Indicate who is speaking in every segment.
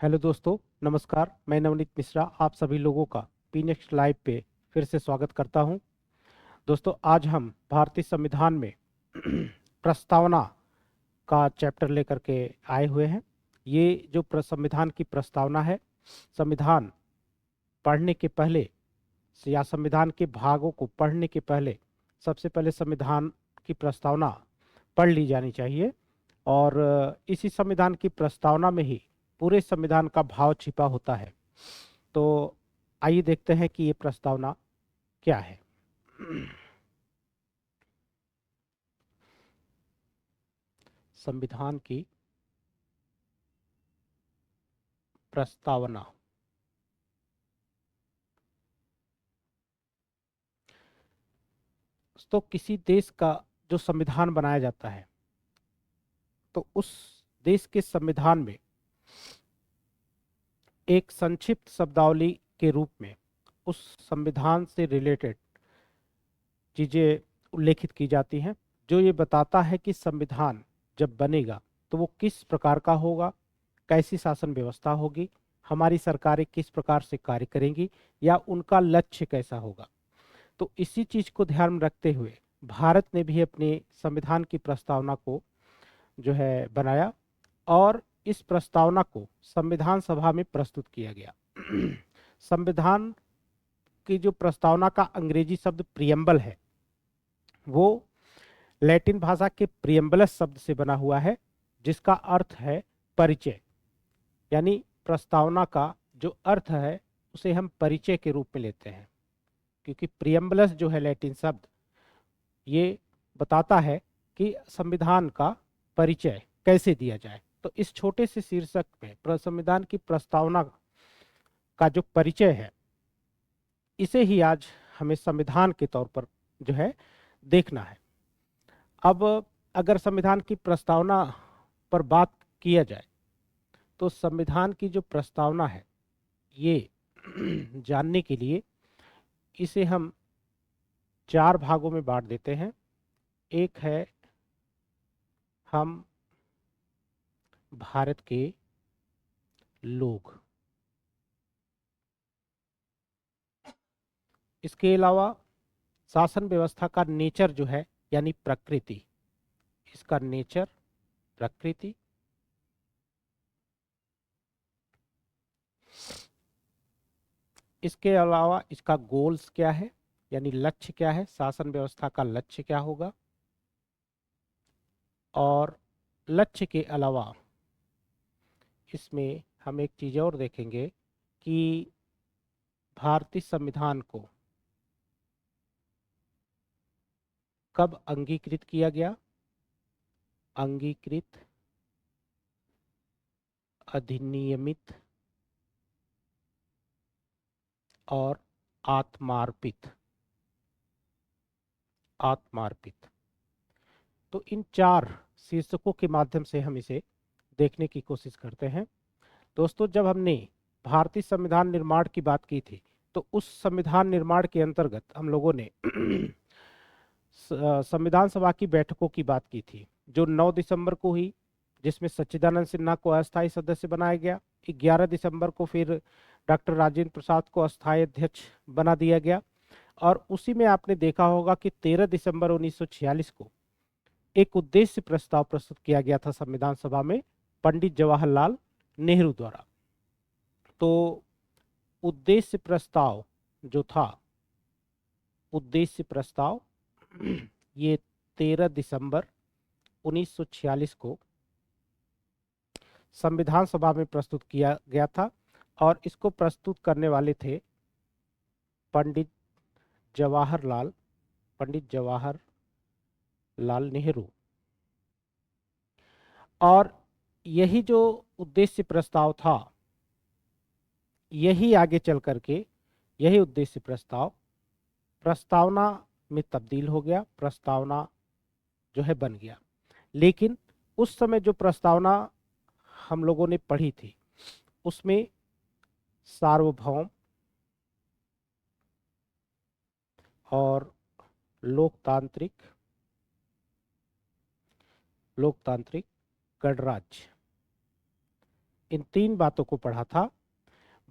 Speaker 1: Hello दोस्तों, नमस्कार। मैं नवनीत मिश्रा आप सभी लोगों का पी नेक्स्ट लाइव पे फिर से स्वागत करता हूं। दोस्तों, आज हम भारतीय संविधान में प्रस्तावना का चैप्टर लेकर के आए हुए हैं। ये जो संविधान की प्रस्तावना है, संविधान पढ़ने के पहले या संविधान के भागों को पढ़ने के पहले सबसे पहले संविधान की प्रस्तावना पढ़ ली जानी चाहिए। और इसी संविधान की प्रस्तावना में ही पूरे संविधान का भाव छिपा होता है। तो आइए देखते हैं कि ये प्रस्तावना क्या है। संविधान की प्रस्तावना। तो किसी देश का जो संविधान बनाया जाता है, तो उस देश के संविधान में एक संक्षिप्त शब्दावली के रूप में उस संविधान से रिलेटेड चीजें उल्लेखित की जाती हैं, जो ये बताता है कि संविधान जब बनेगा तो वो किस प्रकार का होगा, कैसी शासन व्यवस्था होगी, हमारी सरकारें किस प्रकार से कार्य करेंगी या उनका लक्ष्य कैसा होगा। तो इसी चीज को ध्यान में रखते हुए भारत ने भी अपने संविधान की प्रस्तावना को जो है बनाया और इस प्रस्तावना को संविधान सभा में प्रस्तुत किया गया। संविधान की जो प्रस्तावना का अंग्रेजी शब्द प्रियम्बल है, वो लैटिन भाषा के प्रियम्बलस शब्द से बना हुआ है, जिसका अर्थ है परिचय। यानी प्रस्तावना का जो अर्थ है उसे हम परिचय के रूप में लेते हैं, क्योंकि प्रियम्बलस जो है लैटिन शब्द, ये बताता है कि संविधान का परिचय कैसे दिया जाए। तो इस छोटे से शीर्षक में संविधान की प्रस्तावना का जो परिचय है, इसे ही आज हमें संविधान के तौर पर जो है देखना है। अब अगर संविधान की प्रस्तावना पर बात किया जाए, तो संविधान की जो प्रस्तावना है, ये जानने के लिए इसे हम चार भागों में बांट देते हैं। एक है हम भारत के लोग, इसके अलावा शासन व्यवस्था का नेचर जो है यानी प्रकृति, इसका नेचर प्रकृति, इसके अलावा इसका गोल्स क्या है यानी लक्ष्य क्या है, शासन व्यवस्था का लक्ष्य क्या होगा। और लक्ष्य के अलावा इसमें हम एक चीज और देखेंगे कि भारतीय संविधान को कब अंगीकृत किया गया। अंगीकृत, अधिनियमित और आत्मार्पित। आत्मार्पित। तो इन चार शीर्षकों के माध्यम से हम इसे देखने की कोशिश करते हैं। दोस्तों, जब हमने भारतीय संविधान निर्माण की बात की थी, तो उस संविधान निर्माण के अंतर्गत हम लोगों ने संविधान सभा की बैठकों की बात की थी, जो 9 दिसंबर को हुई, जिसमें सच्चिदानंद सिन्हा को अस्थायी सदस्य बनाया गया। 11 दिसंबर को फिर डॉक्टर राजेंद्र प्रसाद को अस्थायी अध्यक्ष बना दिया गया। और उसी में आपने देखा होगा कि 13 दिसंबर 1946 को एक उद्देश्य प्रस्ताव प्रस्तुत किया गया था संविधान सभा में पंडित जवाहरलाल नेहरू द्वारा। तो उद्देश्य प्रस्ताव जो था, उद्देश्य प्रस्ताव ये 13 दिसंबर 1946 को संविधान सभा में प्रस्तुत किया गया था और इसको प्रस्तुत करने वाले थे पंडित जवाहरलाल पंडित जवाहरलाल नेहरू। और यही जो उद्देश्य प्रस्ताव था, यही आगे चल करके यही उद्देश्य प्रस्ताव प्रस्तावना में तब्दील हो गया, प्रस्तावना जो है बन गया। लेकिन उस समय जो प्रस्तावना हम लोगों ने पढ़ी थी, उसमें सार्वभौम और लोकतांत्रिक लोकतांत्रिक गणराज्य, इन 3 बातों को पढ़ा था।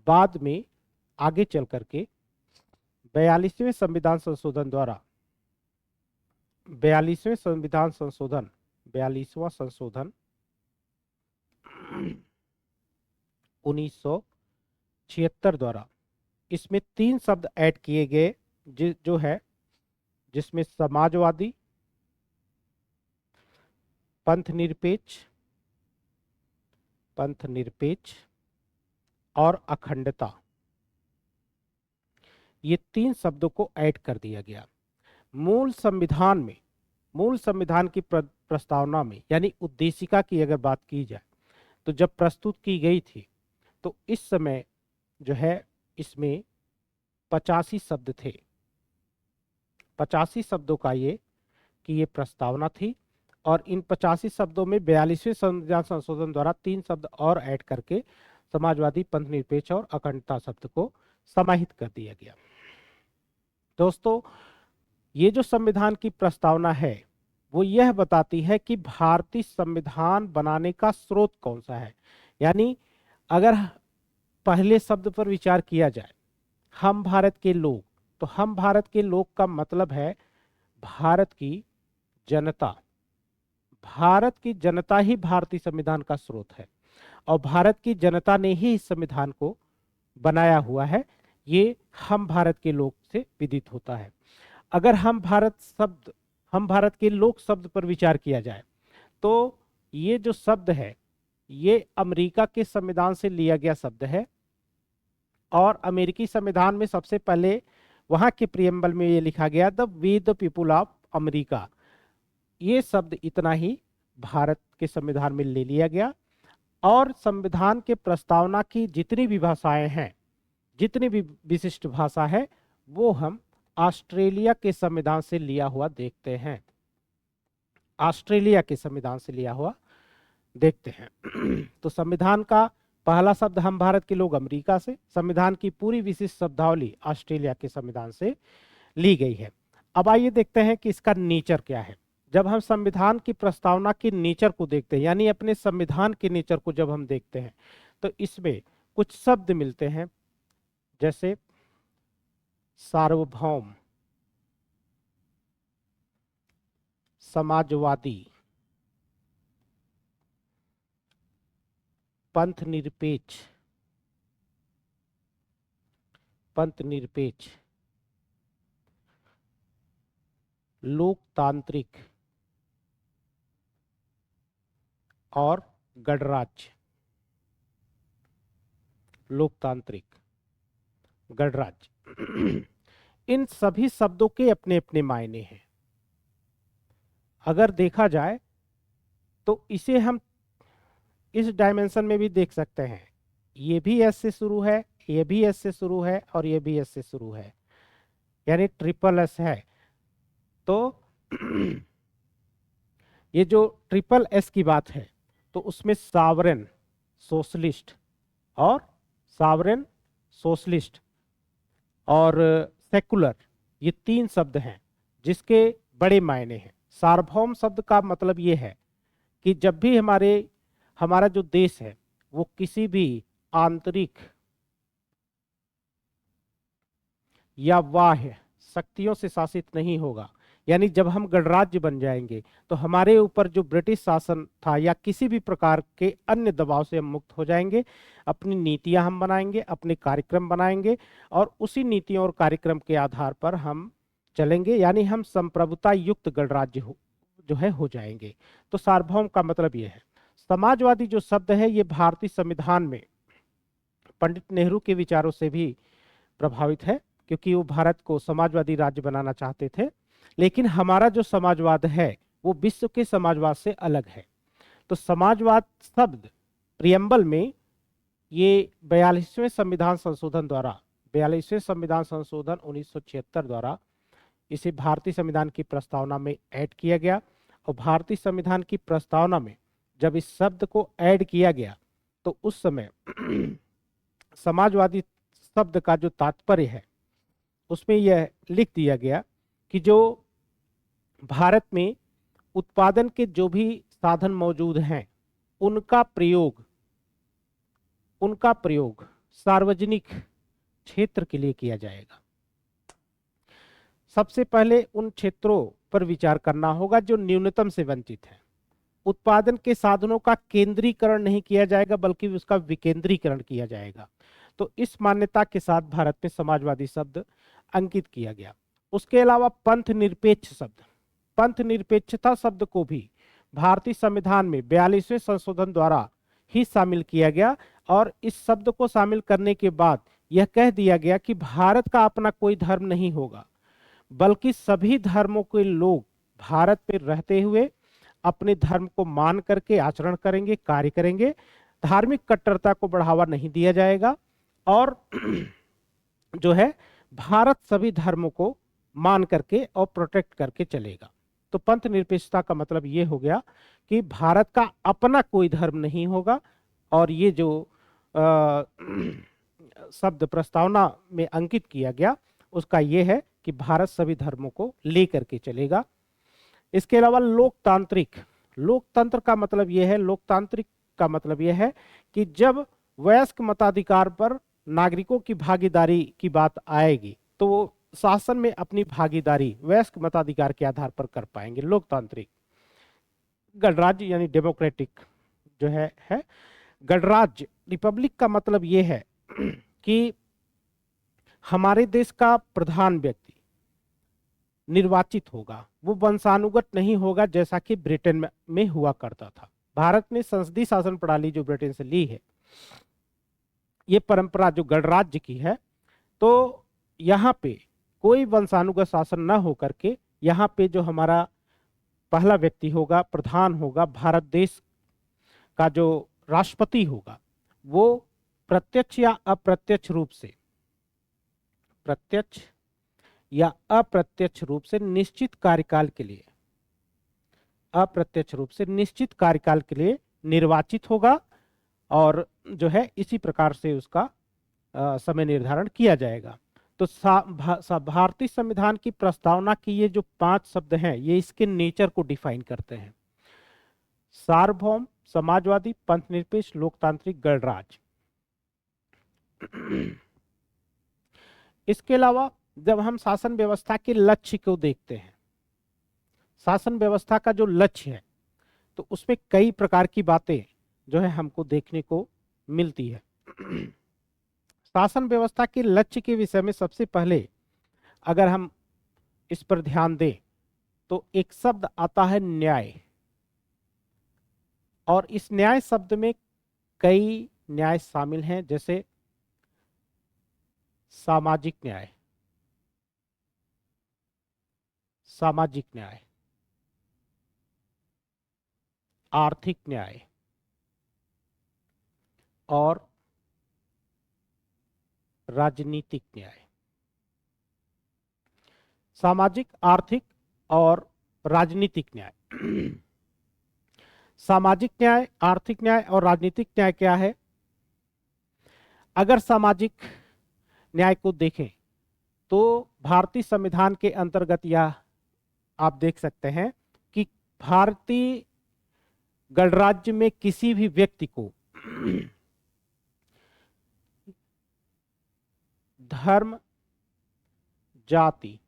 Speaker 1: बाद में आगे चल करके 42वें संविधान संशोधन द्वारा 42वें संविधान संशोधन 42वां संशोधन 1976 द्वारा इसमें 3 शब्द ऐड किए गए, जो है जिसमें समाजवादी, पंथ निरपेक्ष और अखंडता, ये 3 शब्दों को ऐड कर दिया गया। मूल संविधान की प्रस्तावना में, यानी उद्देशिका की अगर बात की जाए तो जब प्रस्तुत की गई थी तो इस समय जो है इसमें 85 शब्द थे। 85 शब्दों का ये प्रस्तावना थी और इन 85 शब्दों में 42वें संविधान संशोधन द्वारा 3 शब्द और ऐड करके समाजवादी, पंथ निरपेक्ष और अखंडता शब्द को समाहित कर दिया गया। दोस्तों, ये जो संविधान की प्रस्तावना है वो यह बताती है कि भारतीय संविधान बनाने का स्रोत कौन सा है। यानी अगर पहले शब्द पर विचार किया जाए, हम भारत के लोग, तो हम भारत के लोग का मतलब है भारत की जनता। भारत की जनता ही भारतीय संविधान का स्रोत है और भारत की जनता ने ही इस संविधान को बनाया हुआ है। ये हम भारत के लोग से विदित होता है। अगर हम भारत के लोग शब्द पर विचार किया जाए तो ये जो शब्द है ये अमेरिका के संविधान से लिया गया शब्द है और अमेरिकी संविधान में सबसे पहले वहां के प्रियम्बल में ये लिखा गया we the people of America. ये शब्द इतना ही भारत के संविधान में ले लिया गया और संविधान के प्रस्तावना की जितनी भी भाषाएं हैं, जितनी भी विशिष्ट भाषा है, वो हम ऑस्ट्रेलिया के संविधान से लिया हुआ देखते हैं। ऑस्ट्रेलिया के संविधान से लिया हुआ देखते हैं। तो संविधान का पहला शब्द हम भारत के लोग अमेरिका से, संविधान की पूरी विशिष्ट शब्दावली ऑस्ट्रेलिया के संविधान से ली गई है। अब आइए देखते हैं कि इसका नेचर क्या है। जब हम संविधान की प्रस्तावना के नेचर को देखते हैं, यानी अपने संविधान के नेचर को जब हम देखते हैं तो इसमें कुछ शब्द मिलते हैं, जैसे सार्वभौम, समाजवादी, पंथ निरपेक्ष, लोकतांत्रिक और गणराज्य। लोकतांत्रिक, गणराज्य इन सभी शब्दों के अपने अपने मायने हैं। अगर देखा जाए तो इसे हम इस डायमेंशन में भी देख सकते हैं। ये भी एस से शुरू है, ये भी एस से शुरू है और ये भी एस से शुरू है, यानी ट्रिपल एस है। तो ये जो ट्रिपल एस की बात है तो उसमें सॉवरेन सोशलिस्ट और सेकुलर, ये 3 शब्द हैं जिसके बड़े मायने हैं। सार्वभौम शब्द का मतलब ये है कि जब भी हमारा जो देश है वो किसी भी आंतरिक या बाह्य शक्तियों से शासित नहीं होगा, यानी जब हम गणराज्य बन जाएंगे तो हमारे ऊपर जो ब्रिटिश शासन था या किसी भी प्रकार के अन्य दबाव से हम मुक्त हो जाएंगे। अपनी नीतियां हम बनाएंगे, अपने कार्यक्रम बनाएंगे और उसी नीतियों और कार्यक्रम के आधार पर हम चलेंगे, यानी हम संप्रभुता युक्त गणराज्य हो जाएंगे। तो सार्वभौम का मतलब यह है। समाजवादी जो शब्द है ये भारतीय संविधान में पंडित नेहरू के विचारों से भी प्रभावित है, क्योंकि वो भारत को समाजवादी राज्य बनाना चाहते थे। लेकिन हमारा जो समाजवाद है वो विश्व के समाजवाद से अलग है। तो समाजवाद शब्द प्रियम्बल में ये 42वें संविधान संशोधन 1976 द्वारा इसे भारतीय संविधान की प्रस्तावना में ऐड किया गया। और भारतीय संविधान की प्रस्तावना में जब इस शब्द को ऐड किया गया तो उस समय समाजवादी शब्द का जो तात्पर्य है उसमें यह लिख दिया गया कि जो भारत में उत्पादन के जो भी साधन मौजूद हैं उनका प्रयोग उनका प्रयोग सार्वजनिक क्षेत्र के लिए किया जाएगा। सबसे पहले उन क्षेत्रों पर विचार करना होगा जो न्यूनतम से वंचित हैं। उत्पादन के साधनों का केंद्रीकरण नहीं किया जाएगा बल्कि उसका विकेंद्रीकरण किया जाएगा। तो इस मान्यता के साथ भारत में समाजवादी शब्द अंकित किया गया। उसके अलावा पंथ निरपेक्ष शब्द, पंथ निरपेक्षता शब्द को भी भारतीय संविधान में 42वें संशोधन द्वारा ही शामिल किया गया और इस शब्द को शामिल करने के बाद यह कह दिया गया कि भारत का अपना कोई धर्म नहीं होगा बल्कि सभी धर्मों के लोग भारत में रहते हुए अपने धर्म को मान करके आचरण करेंगे, कार्य करेंगे। धार्मिक कट्टरता को बढ़ावा नहीं दिया जाएगा और जो है भारत सभी धर्मों को मान करके और प्रोटेक्ट करके चलेगा। तो पंथ निरपेक्षता का मतलब ये हो गया कि भारत का अपना कोई धर्म नहीं होगा और ये जो शब्द प्रस्तावना में अंकित किया गया उसका ये है कि भारत सभी धर्मों को लेकर के चलेगा। इसके अलावा लोकतांत्रिक, लोकतंत्र का मतलब यह है, लोकतांत्रिक का मतलब यह है कि जब वयस्क मताधिकार पर नागरिकों की भागीदारी की बात आएगी तो वो शासन में अपनी भागीदारी वयस्क मताधिकार के आधार पर कर पाएंगे। लोकतांत्रिक। गणराज्य यानी डेमोक्रेटिक जो है गणराज्य रिपब्लिक का मतलब ये है कि हमारे देश का प्रधान व्यक्ति निर्वाचित होगा, वो वंशानुगत नहीं होगा जैसा कि ब्रिटेन में हुआ करता था। भारत ने संसदीय शासन प्रणाली जो ब्रिटेन से ली है, ये परंपरा जो गणराज्य की है, तो यहाँ पे कोई वंशानुगत शासन न हो करके यहाँ पे जो हमारा पहला व्यक्ति होगा, प्रधान होगा, भारत देश का जो राष्ट्रपति होगा, वो प्रत्यक्ष या अप्रत्यक्ष रूप से, प्रत्यक्ष या अप्रत्यक्ष रूप से निश्चित कार्यकाल के लिए, अप्रत्यक्ष रूप से निश्चित कार्यकाल के लिए निर्वाचित होगा और जो है इसी प्रकार से उसका समय निर्धारण किया जाएगा। तो भारतीय संविधान की प्रस्तावना की ये जो 5 शब्द हैं ये इसके नेचर को डिफाइन करते हैं। सार्वभौम, समाजवादी, पंथनिरपेक्ष, लोकतांत्रिक, गणराज्य। इसके अलावा जब हम शासन व्यवस्था के लक्ष्य को देखते हैं, शासन व्यवस्था का जो लक्ष्य है तो उसमें कई प्रकार की बातें जो है हमको देखने को मिलती है। शासन व्यवस्था के लक्ष्य के विषय में सबसे पहले अगर हम इस पर ध्यान दें तो एक शब्द आता है न्याय, और इस न्याय शब्द में कई न्याय शामिल हैं, जैसे सामाजिक न्याय, सामाजिक न्याय, आर्थिक न्याय और राजनीतिक न्याय। सामाजिक, आर्थिक और राजनीतिक न्याय। सामाजिक न्याय, आर्थिक न्याय और राजनीतिक न्याय क्या है? अगर सामाजिक न्याय को देखें तो भारतीय संविधान के अंतर्गत यह आप देख सकते हैं कि भारतीय गणराज्य में किसी भी व्यक्ति को धर्म, जाति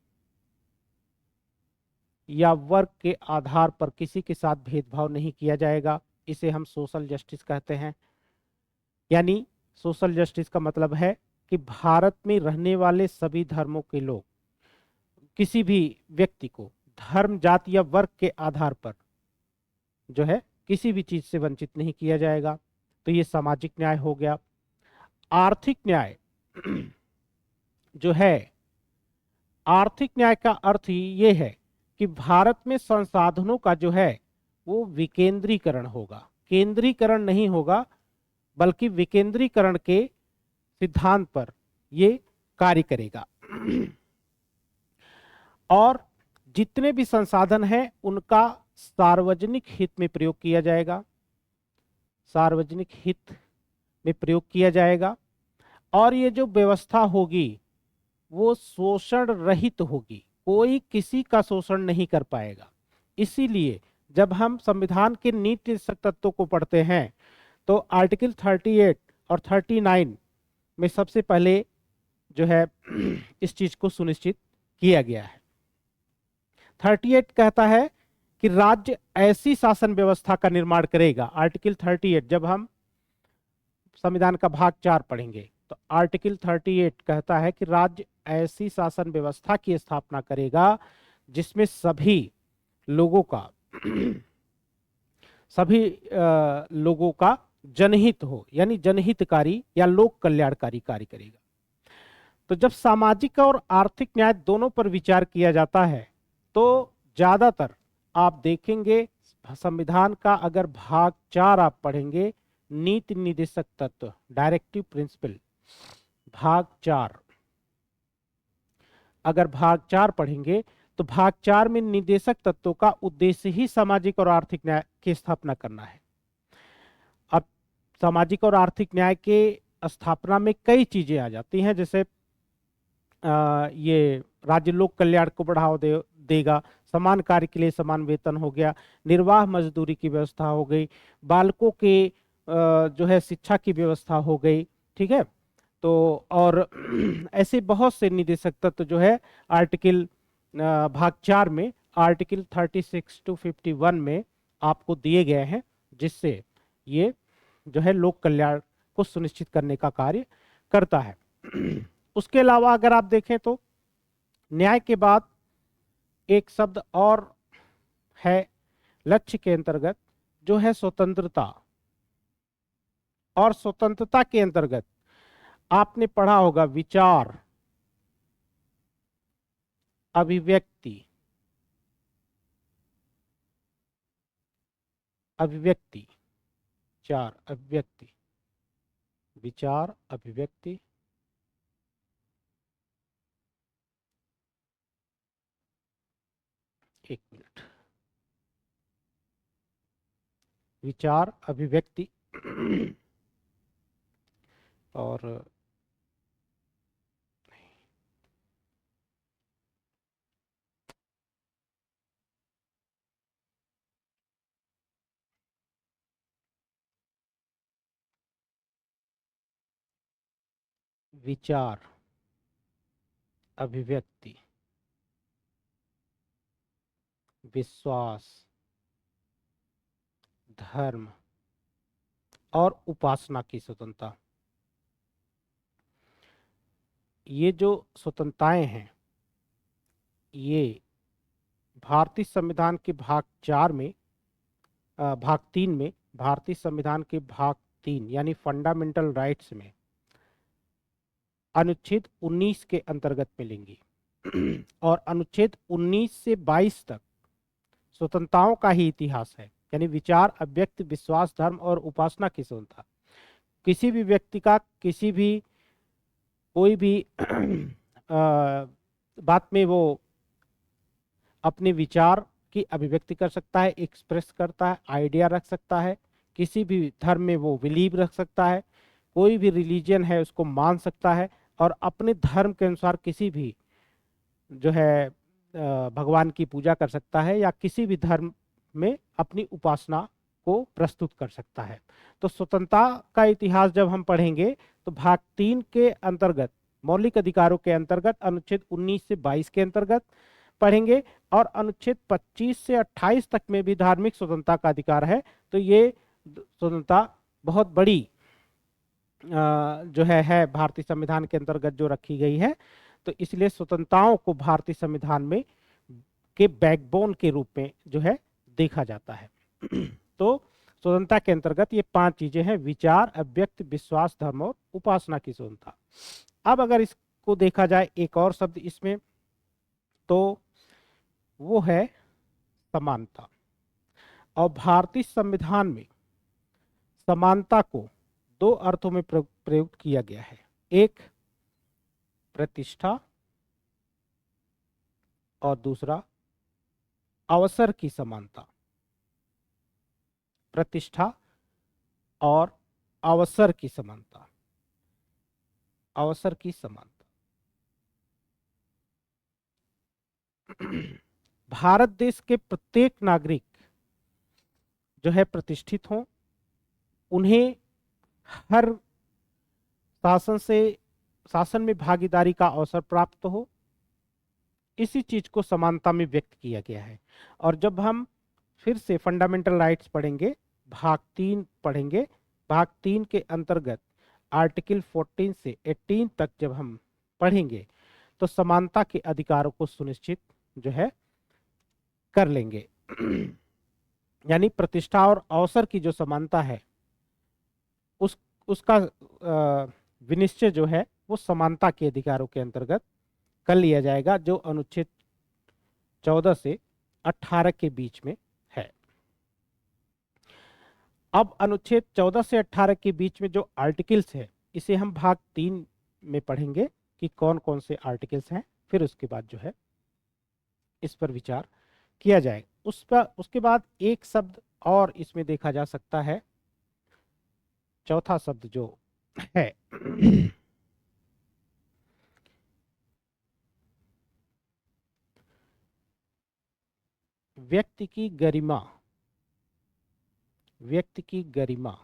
Speaker 1: या वर्ग के आधार पर किसी के साथ भेदभाव नहीं किया जाएगा। इसे हम सोशल जस्टिस कहते हैं। यानी सोशल जस्टिस का मतलब है कि भारत में रहने वाले सभी धर्मों के लोग, किसी भी व्यक्ति को धर्म, जाति या वर्ग के आधार पर जो है किसी भी चीज से वंचित नहीं किया जाएगा। तो ये सामाजिक न्याय हो गया। आर्थिक न्याय जो है, आर्थिक न्याय का अर्थ ये है कि भारत में संसाधनों का जो है वो विकेंद्रीकरण होगा, केंद्रीकरण नहीं होगा बल्कि विकेंद्रीकरण के सिद्धांत पर ये कार्य करेगा। और जितने भी संसाधन हैं उनका सार्वजनिक हित में प्रयोग किया जाएगा, सार्वजनिक हित में प्रयोग किया जाएगा। और ये जो व्यवस्था होगी वो शोषण रहित होगी, कोई किसी का शोषण नहीं कर पाएगा। इसीलिए जब हम संविधान के नीति तत्वों को पढ़ते हैं तो आर्टिकल 38 और 39 में सबसे पहले जो है इस चीज को सुनिश्चित किया गया है। 38 कहता है कि राज्य ऐसी शासन व्यवस्था का निर्माण करेगा। आर्टिकल 38 जब हम संविधान का भाग 4 पढ़ेंगे तो आर्टिकल 38 कहता है कि राज्य ऐसी शासन व्यवस्था की स्थापना करेगा जिसमें सभी लोगों का लोगों का जनहित हो, यानी जनहितकारी या लोक कल्याणकारी कार्य करेगा। तो जब सामाजिक और आर्थिक न्याय दोनों पर विचार किया जाता है तो ज्यादातर आप देखेंगे संविधान का अगर भाग 4 आप पढ़ेंगे, नीति निर्देशक तत्व डायरेक्टिव प्रिंसिपल भाग 4, अगर भाग 4 पढ़ेंगे तो भाग 4 में निर्देशक तत्वों का उद्देश्य ही सामाजिक और आर्थिक न्याय की स्थापना करना है। अब सामाजिक और आर्थिक न्याय के स्थापना में कई चीजें आ जाती हैं, जैसे ये राज्य लोक कल्याण को बढ़ावा देगा, समान कार्य के लिए समान वेतन हो गया, निर्वाह मजदूरी की व्यवस्था हो गई, बालकों के जो है शिक्षा की व्यवस्था हो गई, ठीक है। तो और ऐसे बहुत से निर्देशक तत्व जो है आर्टिकल भाग 4 में आर्टिकल 36 to 51 में आपको दिए गए हैं, जिससे ये जो है लोक कल्याण को सुनिश्चित करने का कार्य करता है। उसके अलावा अगर आप देखें तो न्याय के बाद एक शब्द और है लक्ष्य के अंतर्गत, जो है स्वतंत्रता। और स्वतंत्रता के अंतर्गत आपने पढ़ा होगा विचार, अभिव्यक्ति, अभिव्यक्ति, चार अभिव्यक्ति, विचार, अभिव्यक्ति, एक मिनट, विचार, अभिव्यक्ति और विचार, अभिव्यक्ति, विश्वास, धर्म और उपासना की स्वतंत्रता। ये जो स्वतंत्रताएं हैं ये भारतीय संविधान के भाग 4 में भाग 3 में, भारतीय संविधान के भाग 3 यानी फंडामेंटल राइट्स में अनुच्छेद 19 के अंतर्गत मिलेंगी। और अनुच्छेद 19 से 22 तक स्वतंत्रताओं का ही इतिहास है, यानी विचार, अभिव्यक्ति, विश्वास, धर्म और उपासना की स्वतंत्रता। किसी भी व्यक्ति का किसी भी कोई भी बात में वो अपने विचार की अभिव्यक्ति कर सकता है, एक्सप्रेस करता है, आइडिया रख सकता है, किसी भी धर्म में वो बिलीव रख सकता है, कोई भी रिलीजन है उसको मान सकता है और अपने धर्म के अनुसार किसी भी जो है भगवान की पूजा कर सकता है या किसी भी धर्म में अपनी उपासना को प्रस्तुत कर सकता है। तो स्वतंत्रता का इतिहास जब हम पढ़ेंगे तो भाग 3 के अंतर्गत मौलिक अधिकारों के अंतर्गत अनुच्छेद 19 से 22 के अंतर्गत पढ़ेंगे और अनुच्छेद 25 से 28 तक में भी धार्मिक स्वतंत्रता का अधिकार है। तो ये स्वतंत्रता बहुत बड़ी जो है भारतीय संविधान के अंतर्गत जो रखी गई है। तो इसलिए स्वतंत्रताओं को भारतीय संविधान में के बैकबोन के रूप में जो है देखा जाता है। तो स्वतंत्रता के अंतर्गत ये 5 चीजें हैं, विचार, अभिव्यक्ति, विश्वास, धर्म और उपासना की स्वतंत्रता। अब अगर इसको देखा जाए एक और शब्द इसमें, तो वो है समानता। और भारतीय संविधान में समानता को 2 अर्थों में प्रयुक्त किया गया है। एक प्रतिष्ठा और दूसरा अवसर की समानता। प्रतिष्ठा और अवसर की समानता, अवसर की समानता। भारत देश के प्रत्येक नागरिक जो है प्रतिष्ठित हों, उन्हें हर शासन में भागीदारी का अवसर प्राप्त हो, इसी चीज को समानता में व्यक्त किया गया है। और जब हम फिर से फंडामेंटल राइट्स पढ़ेंगे, भाग 3 पढ़ेंगे, भाग 3 के अंतर्गत आर्टिकल 14 से 18 तक जब हम पढ़ेंगे तो समानता के अधिकारों को सुनिश्चित जो है कर लेंगे। यानी प्रतिष्ठा और अवसर की जो समानता है उसका विनिश्चय जो है वो समानता के अधिकारों के अंतर्गत कर लिया जाएगा, जो अनुच्छेद 14 से 18 के बीच में है। अब अनुच्छेद 14 से 18 के बीच में जो आर्टिकल्स है, इसे हम भाग 3 में पढ़ेंगे कि कौन कौन से आर्टिकल्स हैं, फिर उसके बाद जो है इस पर विचार किया जाएगा। उसके बाद एक शब्द और इसमें देखा जा सकता है, चौथा शब्द जो है व्यक्ति की गरिमा। व्यक्ति की गरिमा,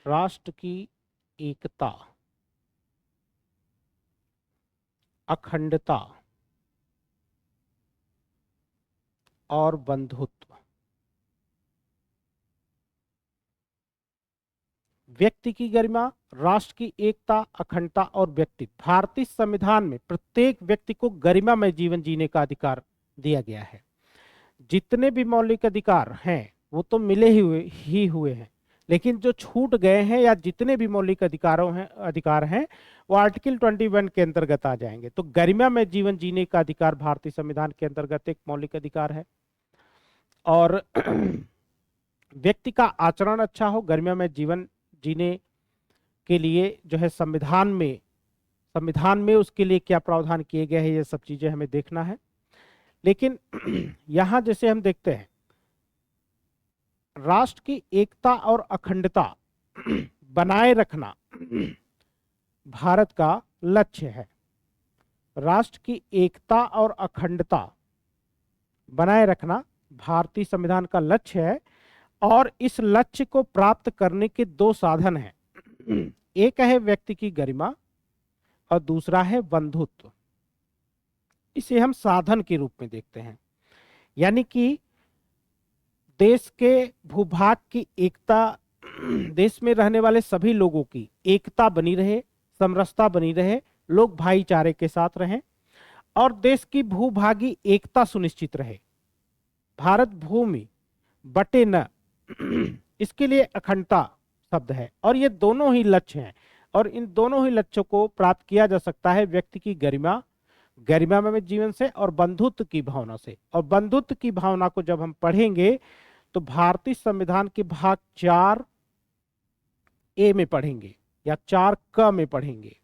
Speaker 1: राष्ट्र की एकता, अखंडता और बंधुत्व। व्यक्ति की गरिमा, राष्ट्र की एकता, अखंडता और व्यक्तित्व। भारतीय संविधान में प्रत्येक व्यक्ति को गरिमामय जीवन जीने का अधिकार दिया गया है। जितने भी मौलिक अधिकार हैं वो तो मिले ही हुए हैं, लेकिन जो छूट गए हैं या जितने भी मौलिक अधिकार हैं वो आर्टिकल 21 के अंतर्गत आ जाएंगे। तो गरिमामय जीवन जीने का अधिकार भारतीय संविधान के अंतर्गत एक मौलिक अधिकार है। और व्यक्ति का आचरण अच्छा हो, गरिमामय जीवन जीने के लिए जो है संविधान में उसके लिए क्या प्रावधान किए गए हैं, ये सब चीजें हमें देखना है। लेकिन यहां जैसे हम देखते हैं, राष्ट्र की एकता और अखंडता बनाए रखना भारत का लक्ष्य है। राष्ट्र की एकता और अखंडता बनाए रखना भारतीय संविधान का लक्ष्य है। और इस लक्ष्य को प्राप्त करने के दो साधन हैं। एक है व्यक्ति की गरिमा और दूसरा है बंधुत्व। इसे हम साधन के रूप में देखते हैं, यानी कि देश के भूभाग की एकता, देश में रहने वाले सभी लोगों की एकता बनी रहे, समरसता बनी रहे, लोग भाईचारे के साथ रहें और देश की भूभागी एकता सुनिश्चित रहे। भारत भूमि बटे न, इसके लिए अखंडता शब्द है। और ये दोनों ही लक्ष्य हैं और इन दोनों ही लक्ष्यों को प्राप्त किया जा सकता है व्यक्ति की गरिमामय जीवन से और बंधुत्व की भावना से। और बंधुत्व की भावना को जब हम पढ़ेंगे तो भारतीय संविधान के भाग 4A में पढ़ेंगे या 4क में पढ़ेंगे।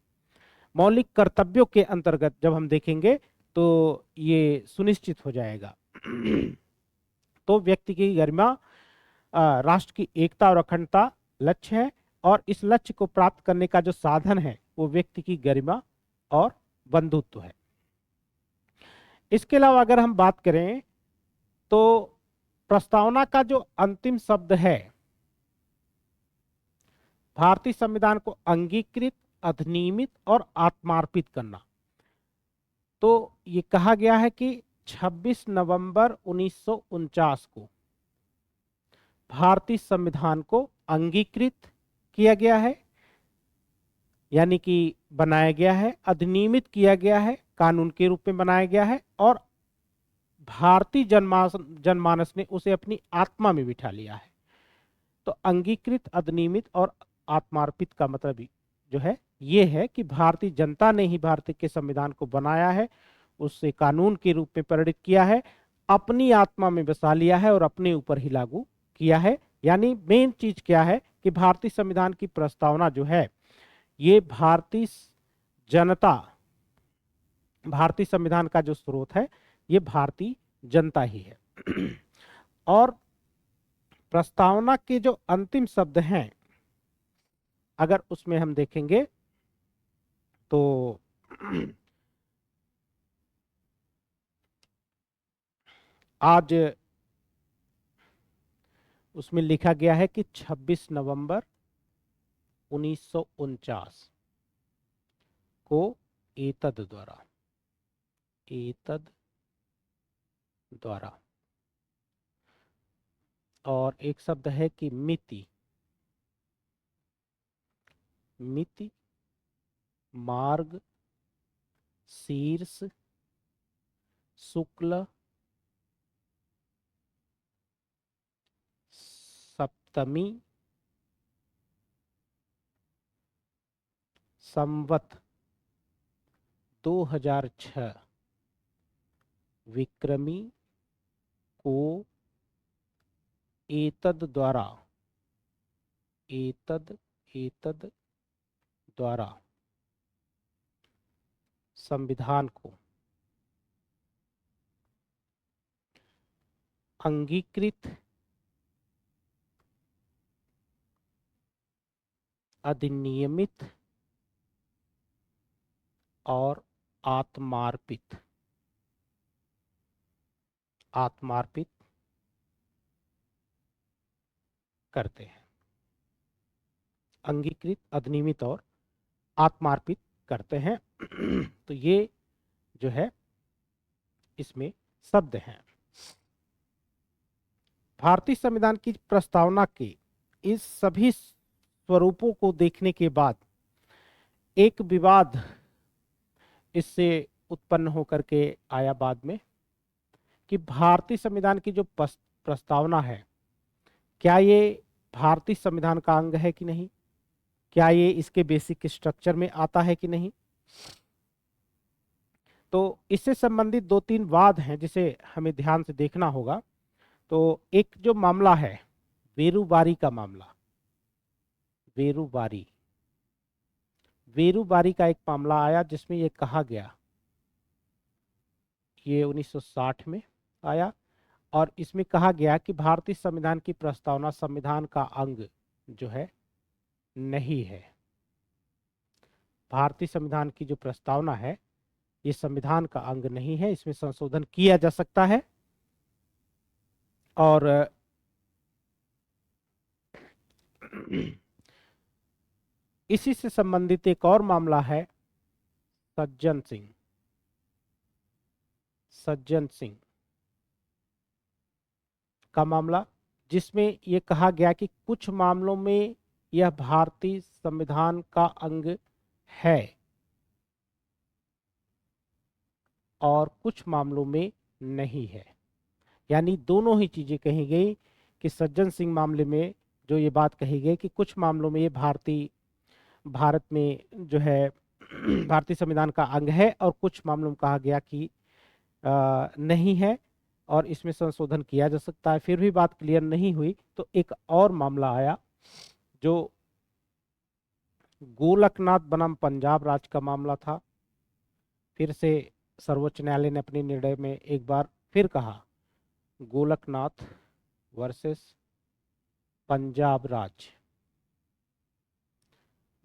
Speaker 1: मौलिक कर्तव्यों के अंतर्गत जब हम देखेंगे तो ये सुनिश्चित हो जाएगा। तो व्यक्ति की गरिमा, राष्ट्र की एकता और अखंडता लक्ष्य है और इस लक्ष्य को प्राप्त करने का जो साधन है वो व्यक्ति की गरिमा और बंधुत्व है। इसके अलावा अगर हम बात करें तो प्रस्तावना का जो अंतिम शब्द है, भारतीय संविधान को अंगीकृत, अधिनियमित और आत्मार्पित करना। तो ये कहा गया है कि 26 नवंबर 1949 को भारतीय संविधान को अंगीकृत किया गया है, यानी कि बनाया गया है, अधिनियमित किया गया है, कानून के रूप में बनाया गया है और भारतीय जनमानस ने उसे अपनी आत्मा में बिठा लिया है। तो अंगीकृत, अधिनियमित और आत्मार्पित का मतलब जो है ये है कि भारतीय जनता ने ही भारत के संविधान को बनाया है, उससे कानून के रूप में परिणित किया है, अपनी आत्मा में बसा लिया है और अपने ऊपर ही लागू किया है। यानी मेन चीज क्या है कि भारतीय संविधान की प्रस्तावना जो है ये भारतीय जनता, भारतीय संविधान का जो स्रोत है ये भारतीय जनता ही है। और प्रस्तावना के जो अंतिम शब्द हैं अगर उसमें हम देखेंगे तो आज उसमें लिखा गया है कि 26 नवंबर 1949 को एतद द्वारा और एक शब्द है कि मिति मार्ग शीर्ष शुक्ल सप्तमी संवत 2006 विक्रमी को एतद द्वारा संविधान को अंगीकृत अधिनियमित और आत्मार्पित करते हैं। अंगीकृत अधिनियमित और आत्मार्पित करते हैं। तो ये जो है इसमें शब्द हैं। भारतीय संविधान की प्रस्तावना के इस सभी स्वरूपों को देखने के बाद एक विवाद इससे उत्पन्न होकर के आया बाद में कि भारतीय संविधान की जो प्रस्तावना है, क्या ये भारतीय संविधान का अंग है कि नहीं, क्या ये इसके बेसिक स्ट्रक्चर में आता है कि नहीं। तो इससे संबंधित दो तीन वाद हैं जिसे हमें ध्यान से देखना होगा। तो एक जो मामला है वेरुबारी का मामला, वेरुबारी का एक मामला आया जिसमें ये कहा गया, ये 1960 में आया और इसमें कहा गया कि भारतीय संविधान की प्रस्तावना संविधान का अंग जो है नहीं है। भारतीय संविधान की जो प्रस्तावना है ये संविधान का अंग नहीं है, इसमें संशोधन किया जा सकता है। और इसी से संबंधित एक और मामला है सज्जन सिंह का मामला, जिसमें यह कहा गया कि कुछ मामलों में यह भारतीय संविधान का अंग है और कुछ मामलों में नहीं है। यानी दोनों ही चीजें कही गई कि सज्जन सिंह मामले में जो ये बात कही गई कि कुछ मामलों में ये भारत में जो है भारतीय संविधान का अंग है और कुछ मामलों में कहा गया कि नहीं है और इसमें संशोधन किया जा सकता है। फिर भी बात क्लियर नहीं हुई तो एक और मामला आया जो गोलकनाथ बनाम पंजाब राज्य का मामला था। फिर से सर्वोच्च न्यायालय ने अपने निर्णय में एक बार फिर कहा गोलकनाथ वर्सेस पंजाब राज्य,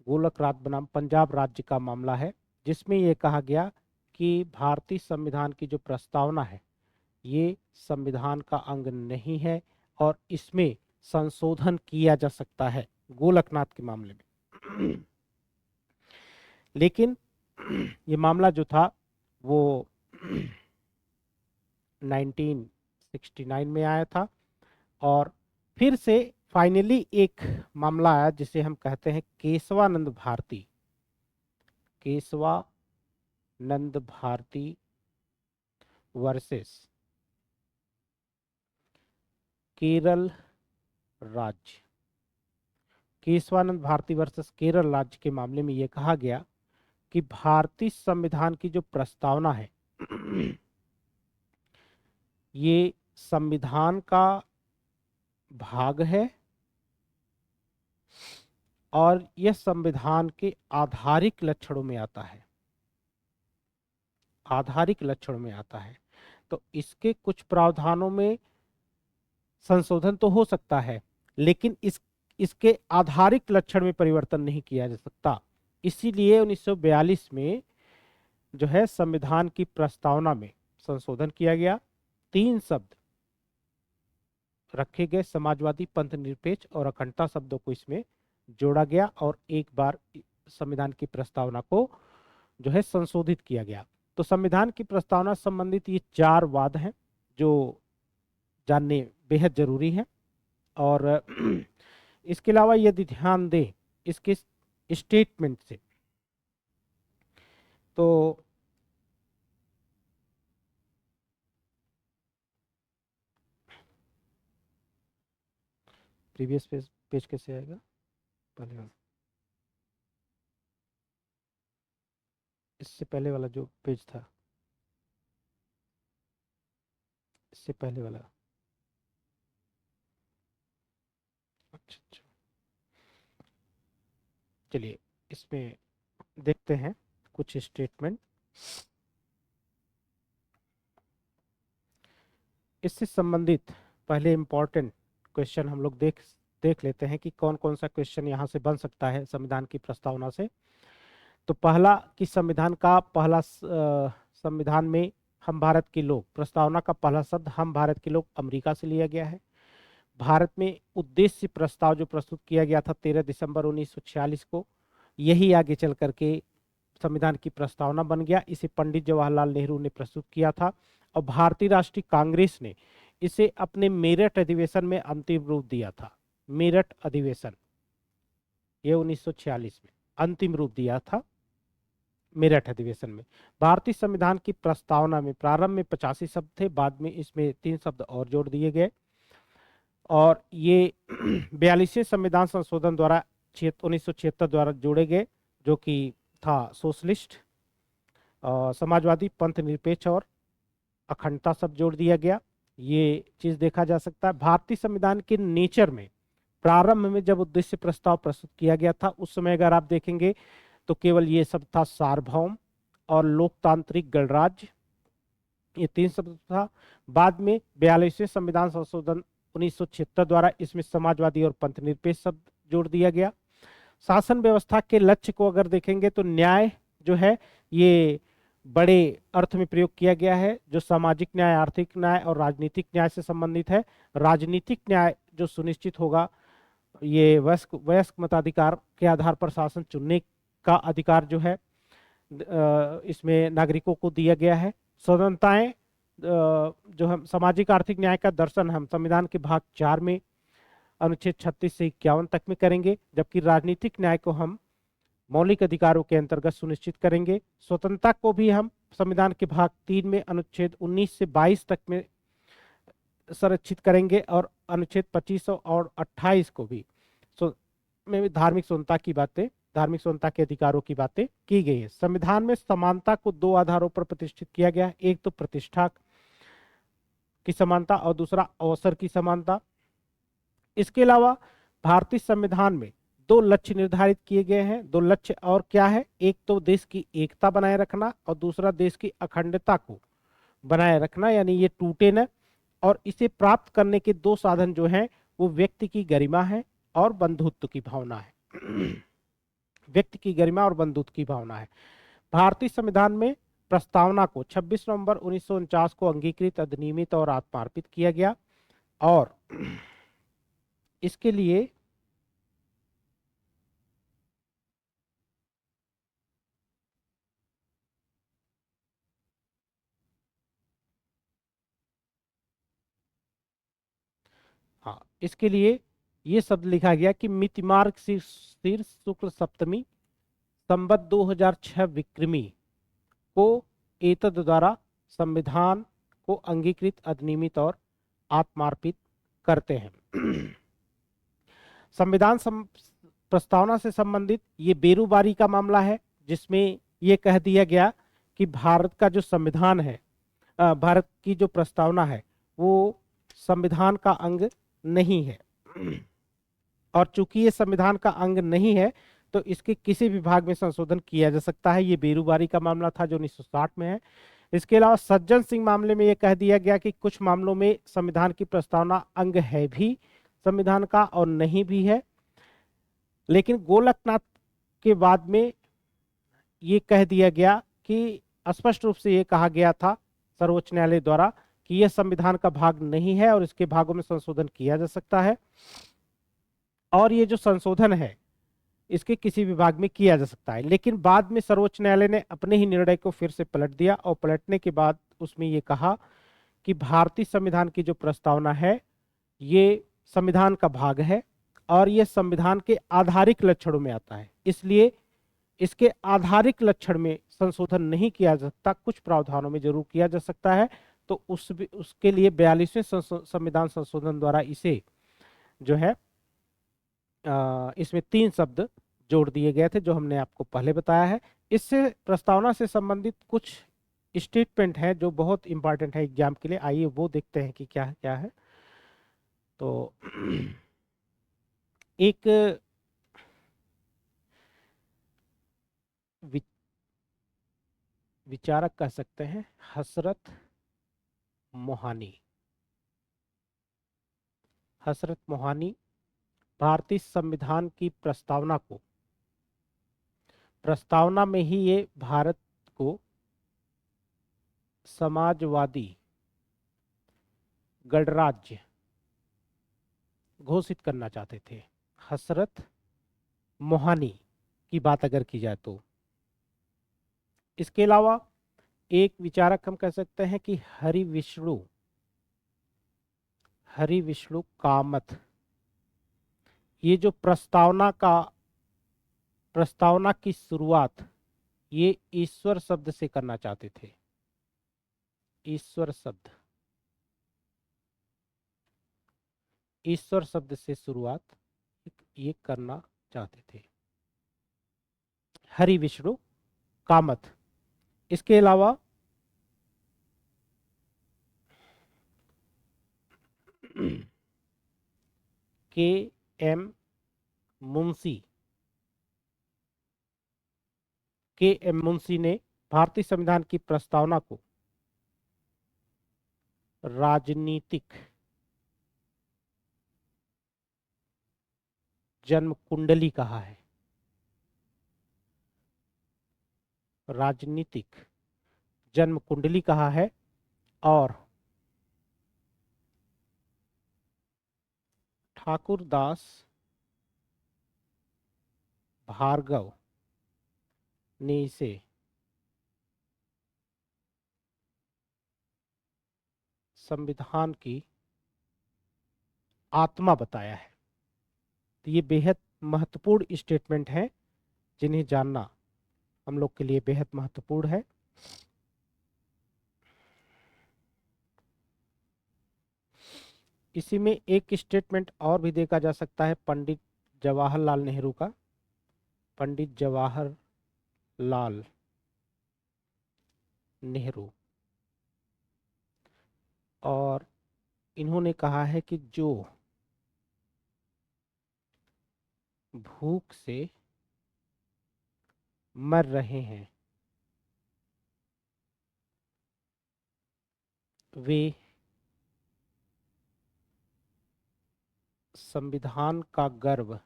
Speaker 1: गोलकनाथ बनाम पंजाब राज्य का मामला है, जिसमें यह कहा गया कि भारतीय संविधान की जो प्रस्तावना है ये संविधान का अंग नहीं है और इसमें संशोधन किया जा सकता है गोलकनाथ के मामले में। लेकिन ये मामला जो था वो 1969 में आया था और फिर से फाइनली एक मामला आया जिसे हम कहते हैं केशवानंद भारती वर्सेस केरल राज्य। केशवानंद भारती वर्सेस केरल राज्य के मामले में यह कहा गया कि भारतीय संविधान की जो प्रस्तावना है ये संविधान का भाग है और यह संविधान के आधारिक लक्षणों में आता है, तो इसके कुछ प्रावधानों में संशोधन तो हो सकता है लेकिन इसके आधारिक लक्षण में परिवर्तन नहीं किया जा सकता। इसीलिए 1942 में जो है संविधान की प्रस्तावना में संशोधन किया गया। 3 शब्द रखे गए समाजवादी, पंथ निरपेक्ष और अखंडता शब्दों को इसमें जोड़ा गया और एक बार संविधान की प्रस्तावना को जो है संशोधित किया गया। तो संविधान की प्रस्तावना संबंधित ये 4 वाद हैं जो जानने बेहद जरूरी है। और इसके अलावा यदि ध्यान दें इसके स्टेटमेंट से, तो प्रीवियस पेज कैसे आएगा, पहले वाला, इससे पहले वाला जो पेज था, इससे पहले वाला, अच्छा अच्छा, चलिए इसमें देखते हैं कुछ स्टेटमेंट। इससे संबंधित पहले इम्पोर्टेंट क्वेश्चन हम लोग देख लेते हैं कि कौन कौन सा क्वेश्चन यहाँ से बन सकता है संविधान की प्रस्तावना से। तो पहला कि संविधान में हम भारत के लोग, प्रस्तावना का पहला शब्द हम भारत के लोग अमेरिका से लिया गया है। भारत में उद्देश्य प्रस्ताव जो प्रस्तुत किया गया था 13 दिसंबर 1946 को, यही आगे चल करके संविधान की प्रस्तावना बन गया। इसे पंडित जवाहरलाल नेहरू ने प्रस्तुत किया था और भारतीय राष्ट्रीय कांग्रेस ने इसे अपने मेरठ अधिवेशन में अंतिम रूप दिया था। मेरठ अधिवेशन, ये 1946 में अंतिम रूप दिया था मेरठ अधिवेशन में। भारतीय संविधान की प्रस्तावना में प्रारंभ में 85 शब्द थे, बाद में इसमें 3 शब्द और जोड़ दिए गए और ये 42वें संविधान संशोधन द्वारा 1976 द्वारा जोड़े गए, जो कि था सोशलिस्ट, समाजवादी, पंथ निरपेक्ष और अखंडता शब्द जोड़ दिया गया। ये चीज देखा जा सकता है। भारतीय संविधान के नेचर में प्रारंभ में जब उद्देश्य प्रस्ताव प्रस्तुत किया गया था उस समय अगर आप देखेंगे तो केवल ये शब्द था सार्वभौम और लोकतांत्रिक गणराज्य, ये 3 शब्द था। बाद में 42वें संविधान संशोधन 1976 द्वारा इसमें समाजवादी और पंथ निरपेक्ष शब्द जोड़ दिया गया। शासन व्यवस्था के लक्ष्य को अगर देखेंगे तो न्याय जो है ये बड़े अर्थ में प्रयोग किया गया है, जो सामाजिक न्याय, आर्थिक न्याय और राजनीतिक न्याय से संबंधित है। राजनीतिक न्याय जो सुनिश्चित होगा, ये वयस्क मताधिकार के आधार पर शासन चुनने का अधिकार जो है इसमें नागरिकों को दिया गया है। स्वतंत्रताएं जो हम सामाजिक आर्थिक न्याय का दर्शन हम संविधान के भाग 4 में अनुच्छेद 36 से 51 तक में करेंगे, जबकि राजनीतिक न्याय को हम मौलिक अधिकारों के अंतर्गत सुनिश्चित करेंगे। स्वतंत्रता को भी हम संविधान के भाग 3 में अनुच्छेद 19 से 22 तक में संरक्षित करेंगे और अनुच्छेद 25 और 28 को भी में धार्मिक स्वतंत्रता की बातें, धार्मिक स्वतंत्रता के अधिकारों की बातें की गई है। संविधान में समानता को 2 आधारों पर प्रतिष्ठित किया गया है, एक तो प्रतिष्ठा की समानता और दूसरा अवसर की समानता। इसके अलावा भारतीय संविधान में 2 लक्ष्य निर्धारित किए गए हैं। 2 लक्ष्य और क्या है, एक तो देश की एकता बनाए रखना और दूसरा देश की अखंडता को बनाए रखना, यानी ये टूटे न। और इसे प्राप्त करने के 2 साधन जो हैं वो व्यक्ति की गरिमा है और बंधुत्व की भावना है। व्यक्ति की गरिमा और बंधुत्व की भावना है। भारतीय संविधान में प्रस्तावना को 26 नवंबर 1949 को अंगीकृत, अधिनियमित और आत्मार्पित किया गया और इसके लिए हाँ, इसके लिए ये शब्द लिखा गया कि मितिमार्ग शीर्ष शुक्ल सप्तमी संवत 2006 विक्रमी को एतद द्वारा संविधान को अंगीकृत, अधिनियमित और आत्मार्पित करते हैं। संविधान प्रस्तावना से संबंधित ये बेरोबारी का मामला है, जिसमें ये कह दिया गया कि भारत का जो संविधान है, भारत की जो प्रस्तावना है वो संविधान का अंग नहीं है और चूंकि ये संविधान का अंग नहीं है तो इसके किसी भी भाग में संशोधन किया जा सकता है। ये बेरोबारी का मामला था जो 1960 में है। इसके अलावा सज्जन सिंह मामले में यह कह दिया गया कि कुछ मामलों में संविधान की प्रस्तावना अंग है भी संविधान का और नहीं भी है, लेकिन गोलकनाथ के बाद में ये कह दिया गया कि स्पष्ट रूप से ये कहा गया था सर्वोच्च न्यायालय द्वारा कि कि यह संविधान का भाग नहीं है और इसके भागों में संशोधन किया जा सकता है, और ये जो संशोधन है इसके किसी विभाग में किया जा सकता है। लेकिन बाद में सर्वोच्च न्यायालय ने अपने ही निर्णय को फिर से पलट दिया और पलटने के बाद उसमें ये कहा कि भारतीय संविधान की जो प्रस्तावना है ये संविधान का भाग है और ये संविधान के आधारिक लक्षणों में आता है, इसलिए इसके आधारिक लक्षण में संशोधन नहीं किया जा सकता, कुछ प्रावधानों में जरूर किया जा सकता है। तो उसके लिए 42वें संविधान संशोधन द्वारा इसे जो है इसमें 3 शब्द जोड़ दिए गए थे जो हमने आपको पहले बताया है। इससे प्रस्तावना से संबंधित कुछ स्टेटमेंट है जो बहुत इंपॉर्टेंट है एग्जाम के लिए, आइए वो देखते हैं कि क्या है। तो एक विचारक कह सकते हैं हसरत मोहानी भारतीय संविधान की प्रस्तावना में ही ये भारत को समाजवादी गणराज्य घोषित करना चाहते थे। हसरत मोहानी की बात अगर की जाए तो इसके अलावा एक विचारक हम कह सकते हैं कि हरि विष्णु कामत, ये जो प्रस्तावना की शुरुआत ये ईश्वर शब्द से करना चाहते थे। ईश्वर शब्द से शुरुआत ये करना चाहते थे हरि विष्णु कामत। इसके अलावा के एम मुंशी ने भारतीय संविधान की प्रस्तावना को राजनीतिक जन्म कुंडली कहा है। राजनीतिक जन्म कुंडली कहा है और ठाकुरदास भार्गव ने इसे संविधान की आत्मा बताया है। तो ये बेहद महत्वपूर्ण स्टेटमेंट है जिन्हें जानना हम लोग के लिए बेहद महत्वपूर्ण है। इसी में एक स्टेटमेंट और भी देखा जा सकता है पंडित जवाहरलाल नेहरू का। पंडित जवाहरलाल नेहरू, और इन्होंने कहा है कि जो भूख से मर रहे हैं वे संविधान का गर्व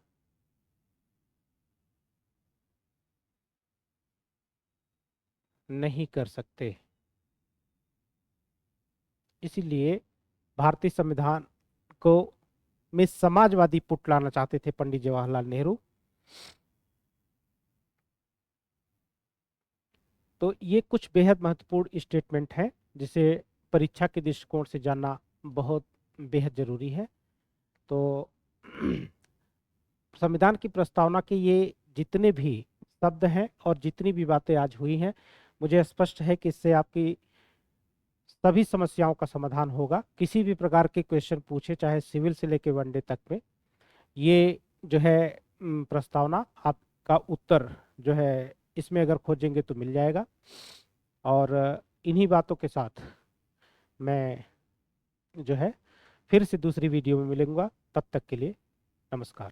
Speaker 1: नहीं कर सकते। इसीलिए भारतीय संविधान को में समाजवादी पुट लाना चाहते थे पंडित जवाहरलाल नेहरू। तो ये कुछ बेहद महत्वपूर्ण स्टेटमेंट है जिसे परीक्षा के दृष्टिकोण से जानना बहुत बेहद जरूरी है। तो संविधान की प्रस्तावना के ये जितने भी शब्द हैं और जितनी भी बातें आज हुई हैं, मुझे स्पष्ट है कि इससे आपकी सभी समस्याओं का समाधान होगा। किसी भी प्रकार के क्वेश्चन पूछे, चाहे सिविल से लेके वनडे तक में, ये जो है प्रस्तावना आपका उत्तर जो है इसमें अगर खोजेंगे तो मिल जाएगा। और इन्हीं बातों के साथ मैं जो है फिर से दूसरी वीडियो में मिलूंगा। तब तक के लिए नमस्कार।